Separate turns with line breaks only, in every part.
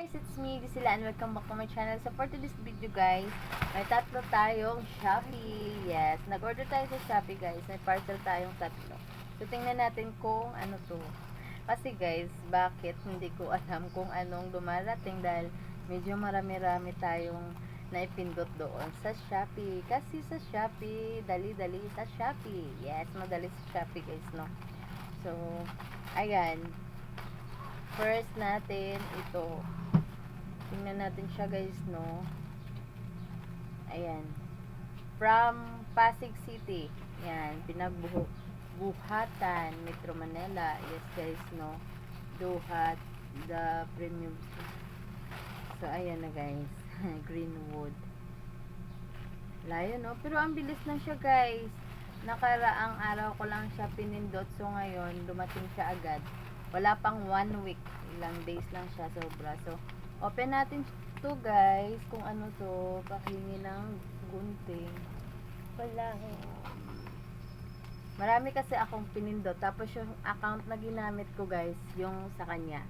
Guys, it's me, Gisela, and welcome back to my channel. So for today's video guys, may tatlo tayong Shopee. Yes, nag-order tayo sa Shopee guys. May parcel tayong tatlo. So tingnan natin kung ano to. Kasi guys, bakit hindi ko alam kung anong dumarating dahil medyo marami-rami tayong naipindot doon sa Shopee. Kasi sa Shopee, dali-dali sa Shopee. Yes, madali sa Shopee guys, no? So, ayan. First natin ito. Tingnan natin siya guys, no. Ayan. From Pasig City. Ayan, pinagbuhatan Metro Manila. Yes guys, no. Duhat the premium. So ayan na guys. Greenwood. Layo, no. Pero ang bilis na siya guys. Nakaraang araw ko lang siya pinindot. So ngayon, dumating siya agad. Wala pang 1 week. Ilang days lang siya sobra. So, open natin to guys. Kung ano to. Pahingi ng gunting.
Wala.
Marami kasi akong pinindot. Tapos yung account na ginamit ko guys, yung sa kanya.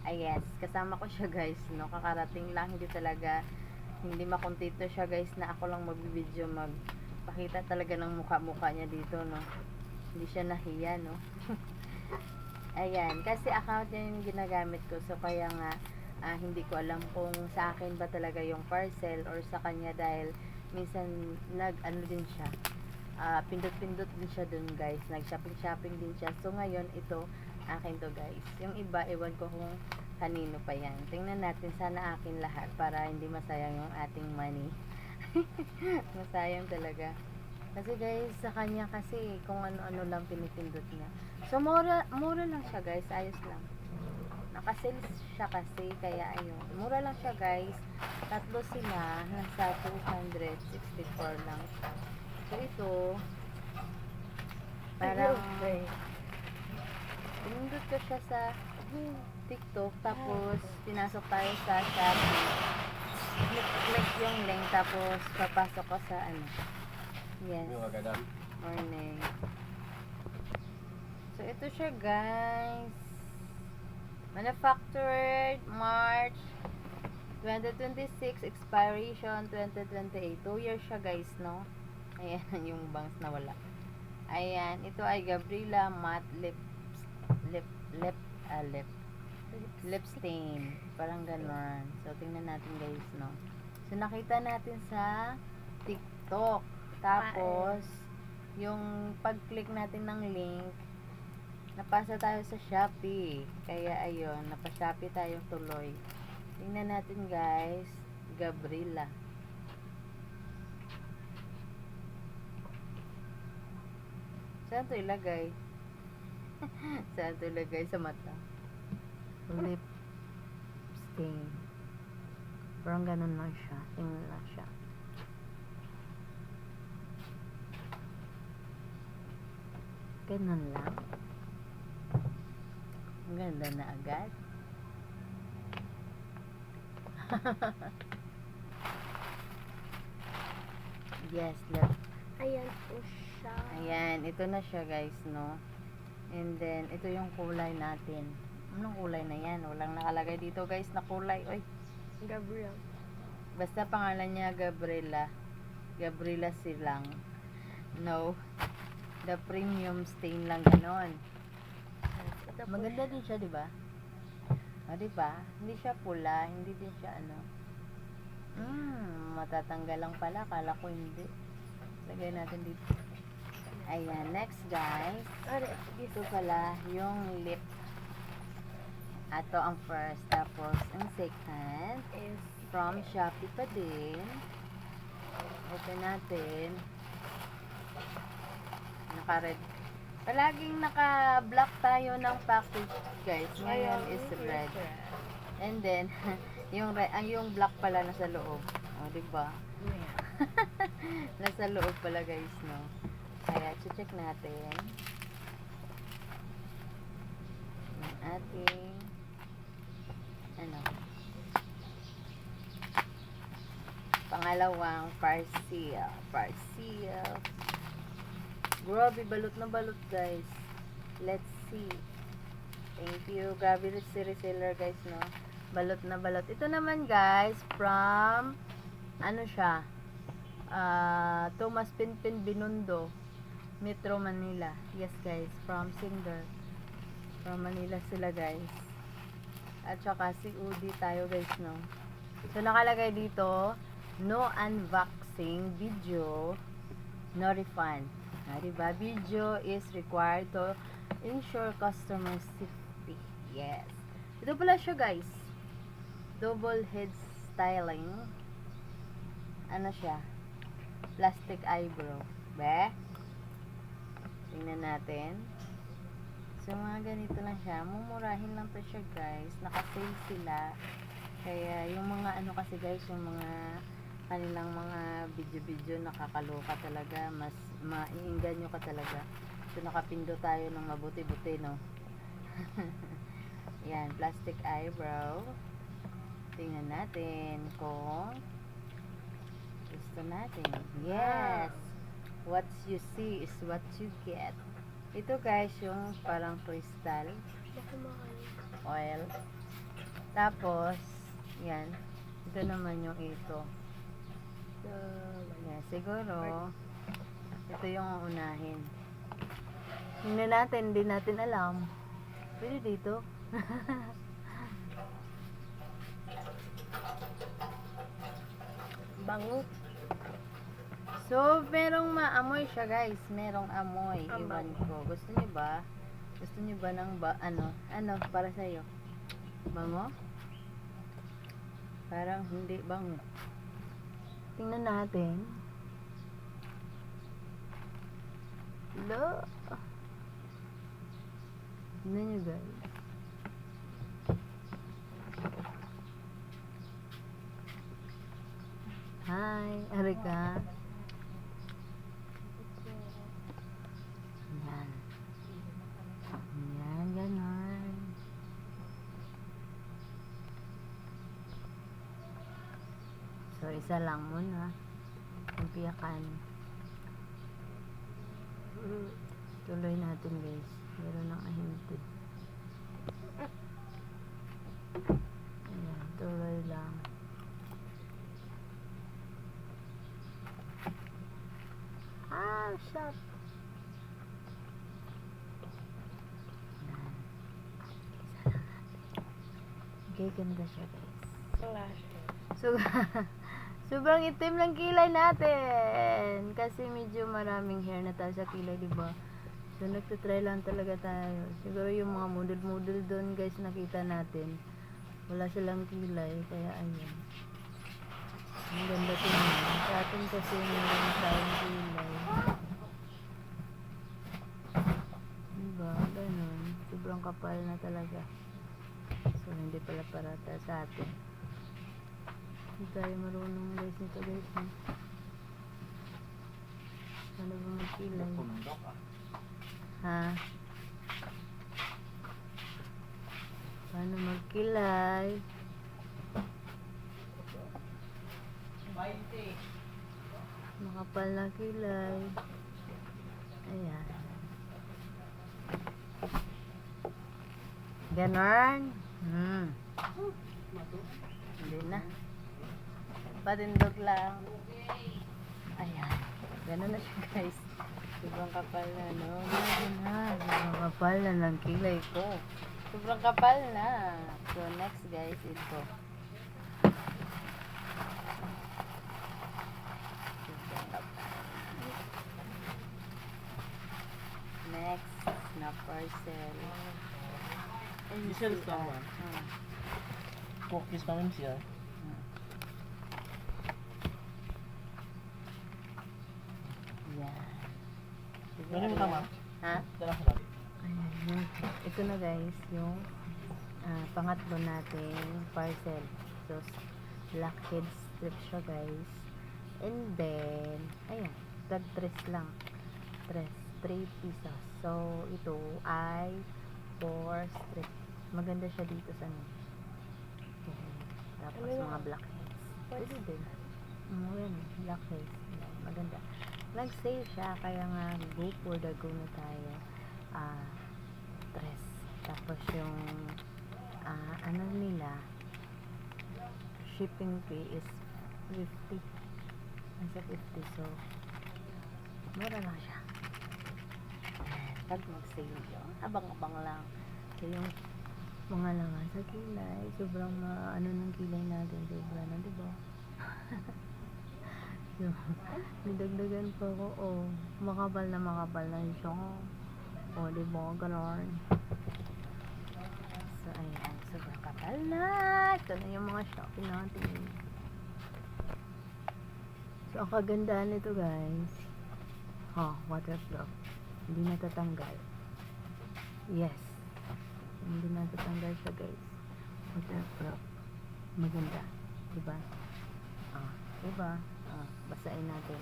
Ay yes, kasama ko siya guys. No? Kakarating lang. Hindi makontento siya guys na ako lang magbibideo. Magpakita talaga ng mukha-mukha niya dito. No? Hindi siya nahiya. No? Ayan, kasi account niya yung ginagamit ko. So, kaya nga, hindi ko alam kung sa akin ba talaga yung parcel or sa kanya dahil minsan nag-ano din siya. Pindot-pindot din siya dun guys. Nag-shopping-shopping din siya. So, ngayon, ito, akin to guys. Yung iba, ewan ko kung kanino pa yan. Tingnan natin, sana akin lahat para hindi masayang yung ating money. Masayang talaga. Kasi guys, sa kanya kasi kung ano-ano lang pinipindot niya. So, mura lang siya guys. Ayos lang. Nakasales siya kasi. Kaya ayun. Mura lang siya guys. Tatlo sila. Nasa 264 lang siya. So, ito. Parang pinindot ko siya sa TikTok. Tapos, pinasok tayo sa Shopee. Click yung link. Tapos, papasok ko sa ano. Yes. Morning. So, ito siya, guys. Manufactured March 2026. Expiration 2028. 2 years siya, guys, no? Ayan, yung bangs na wala. Ayan. Ito ay Gabriela Matte Lip Stain. Parang ganon. So, tingnan natin, guys, no? So, nakita natin sa TikTok. Tapos, yung pag-click natin ng link, napasa tayo sa Shopee. Kaya, ayun, napa-Shopee tayo tuloy. Tingnan natin, guys. Gabriela. Saan to ilagay? Saan to ilagay? Sa mata. Lip stain. Parang ganun lang siya. Tingnan lang siya. Ganun lang. Ang ganda na agad. Yes, look.
Ayan po siya.
Ayan, ito na siya guys, no? And then, ito yung kulay natin. Anong kulay na yan? Walang nakalagay dito guys na kulay. Oy,
Gabriel.
basta pangalan niya Gabriela. Gabriela Silang. No. The premium stain lang ganon.
Ito po
Maganda din siya, di ba? O, di ba? Hindi siya pula, hindi din siya ano. Matatanggal lang pala. Kala ko hindi. Lagay natin dito. Ayan, next guys. Ito pala yung lip. Ito ang first. Tapos, ang second
is
from Shopee pa din. Open natin. Naka-red. Palaging naka-black tayo ng package, guys. Ngayon is red. And then, yung black pala nasa loob. O, diba? Nasa loob pala, guys, no? Kaya, check natin. Yung ating ano? Pangalawang parcel. Grabe, balot na balot, guys. Let's see. Thank you. Grabe, reseller, guys, no? Balot na balot. Ito naman guys, from, ano siya, Thomas Pinpin Binondo, Metro Manila. Yes guys, from Singer. From Manila sila guys. At saka si Udi tayo guys, no. So nakalagay dito, no unboxing video, no refund. Diba? Video is required to ensure customer safety. Yes. Ito pala siya guys. Double head styling. Ano siya? Plastic eyebrow. Be? Tingnan natin. So, mga ganito lang siya. Mumurahin lang to siya, guys. Naka-sale sila. Kaya, yung mga ano kasi, guys, yung mga kanilang mga video-video, nakakaloka talaga. Mas maiinganyo ka talaga. So, nakapindo tayo ng mabuti-buti, no? Yan, plastic eyebrow. Tingnan natin kung gusto natin. Yes! What you see is what you get. Ito guys, yung parang crystal
Baka mahal.
oil. Tapos, yan. Ito naman yung ito. Yan, siguro, ito yung unahin. Tingnan natin, hindi natin alam. Pwede dito.
Bango.
So, merong maamoy siya guys. Merong amoy.
Ang
Iwan ko. Gusto niyo ba? Gusto niyo ba ng ano, para sa'yo? Bango? Parang hindi bango. Tingnan natin. Lo. Tingnan niyo guys. Hi, Erika. Yan. Yan, ganon. So, isa lang muna. Yung piyakan. Tuloy natin guys. Meron ng ahintid. Ayan, tuloy lang. Ah, shot. Okay, ganda siya guys.
Flash.
So, sobrang itim ng kilay natin. Kasi medyo maraming hair na tayo sa kilay, di ba? So, nagtitry lang talaga tayo. Siguro yung mga model-model doon, guys, nakita natin. Wala silang kilay, kaya ayan. Ang ganda tingnan. Sa atin kasi meron tayong kilay. Diba? Ganun. Sobrang kapal na talaga. So, hindi pala parata sa atin. Hindi tayo marunong guys nito guys. Ano ba magkilay? Ha? Paano magkilay? Makapal na kilay. Ayan. Ganon. Hindi na. Patindog lang. Ayan. Ganon na siya guys. Sobrang kapal na, no? Sobrang kapal na ng kilay ko. Sobrang kapal na. So, next guys, ito. Next na parcel.
Michelle sama. Cookies namin siya.
Yan.
Ano yung tama?
Ha?
Dala ko lang.
Ayan, ito na guys, yung pangatlo nating parcel. So, blackhead strip siya guys. And then, ayan, tag 3 lang. 3 pieces. So, ito ay 4 strip. Maganda siya dito sa ano. Ayan. Tapos
Ano yun?
mga blackheads. Pwede din. Ayan, blackheads. Ayan, maganda. Nag-sale siya, kaya nga go for the go na tayo. 3. Tapos yung ano nila, shipping fee is 50. Nasa 50. So, mura lang siya. Pag mag-sale yun, abang-abang lang. So, yung mga laman sa kilay, sobrang ano ng kilay natin. Sobra na, diba? So, nidagdagan pa ako. Oh, makapal na siya. Oh, diba? Ganon. So, ayan. Sobrang kapal na. Ito na yung mga shopping natin. So, ang kagandahan nito, guys. Waterproof. Hindi natatanggal. Yes. Hindi natatanggal siya, guys. Waterproof. Maganda. Diba? Diba? Basahin natin.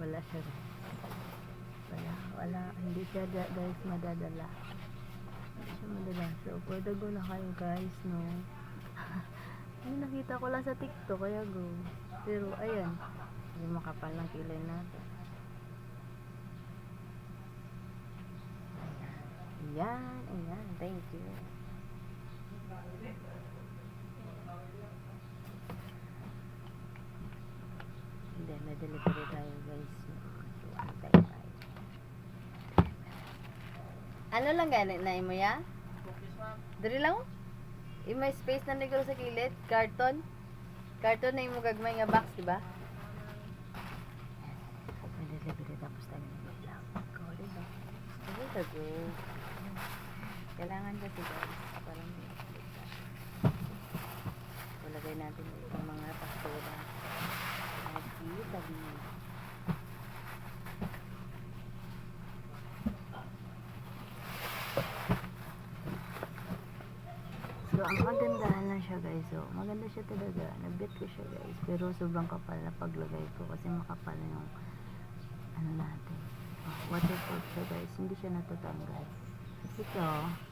Wala siya, guys. Wala. Hindi siya, guys, madadala. Hindi siya madadala. So, pwede go na kayo, guys, no? Ay, nakita ko lang sa TikTok, kaya go. Pero, ayan. Yung makapal ng kilay natin. Ayan. Thank you. Hindi, may delivery tayo, guys. So, antay tayo. Ano lang ganit na mo ya? Dari lang? May space na negro sa kilid. Karton na yung gagmay nga box, diba? May delivery tapos tayo nag-vlog. Go, diba? Go. Kailangan kasi, guys, parang may update ka. Walagay natin itong mga pastora. Tabi. So, ang kagandahan lang siya, guys. So, maganda siya talaga. Nag-bet ko siya, guys. Pero sobrang kapal na paglagay ko kasi makapal na yung ano natin. Waterproof siya, guys. Hindi siya natatanggal. Ito,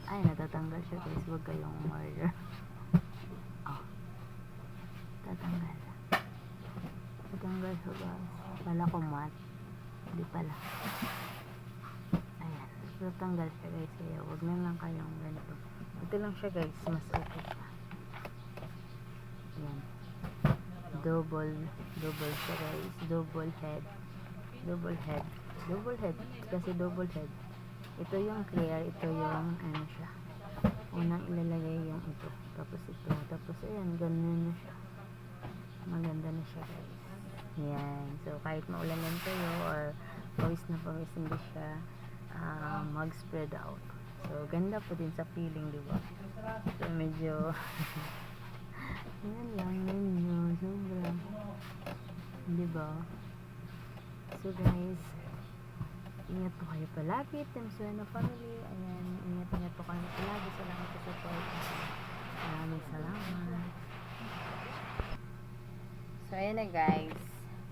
ay, natatanggal siya, guys. Huwag kayong murder. Tatanggal siya, guys. Pala ko mat. Hindi pala. Ayan. Tatanggal siya, guys. Kaya huwag na lang kayong ganito. Ito lang siya, guys. Mas okay siya. Ayan. Double siya, guys. Double head. Kasi double head. Ito yung clear. Ito yung ano siya. Unang ilalagay yung ito. Tapos ito. Tapos ayan. Ganun na siya. Maganda na siya, guys. Yan. So, kahit maulanan kayo or pawis na pawis, hindi siya mag-spread out. So, ganda po din sa feeling, diba? So, medyo yan lang yun. Sobra. Diba? So, guys, ingat po kayo palagi. Team Sueno family. Ayan. Ingat po kayo palagi. Salamat sa support. Maraming salamat. So, ayan na, guys.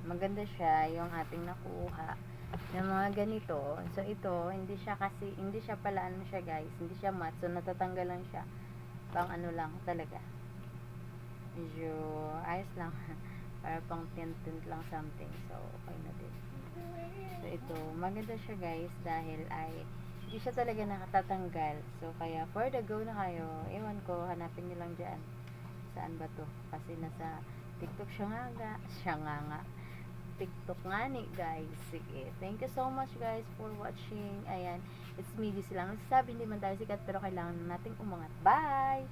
Maganda siya yung ating nakuha ng mga ganito. So, ito, hindi siya pala ano siya, guys. Hindi siya matte. So, natatanggal lang siya. Pang ano lang talaga. Medyo ayos lang. Para pang tint lang something. So, okay na din. So, ito, maganda siya, guys. Dahil ay hindi siya talaga nakatatanggal. So, kaya for the go na kayo. Ewan ko, hanapin nyo lang dyan. Saan ba to? Kasi nasa TikTok siya nga. TikTok nga ni, guys. Sige. Thank you so much, guys, for watching. Ayan. It's me, Dizzy lang. Nagsasabi, hindi man tayo sikat, pero kailangan nating umangat. Bye!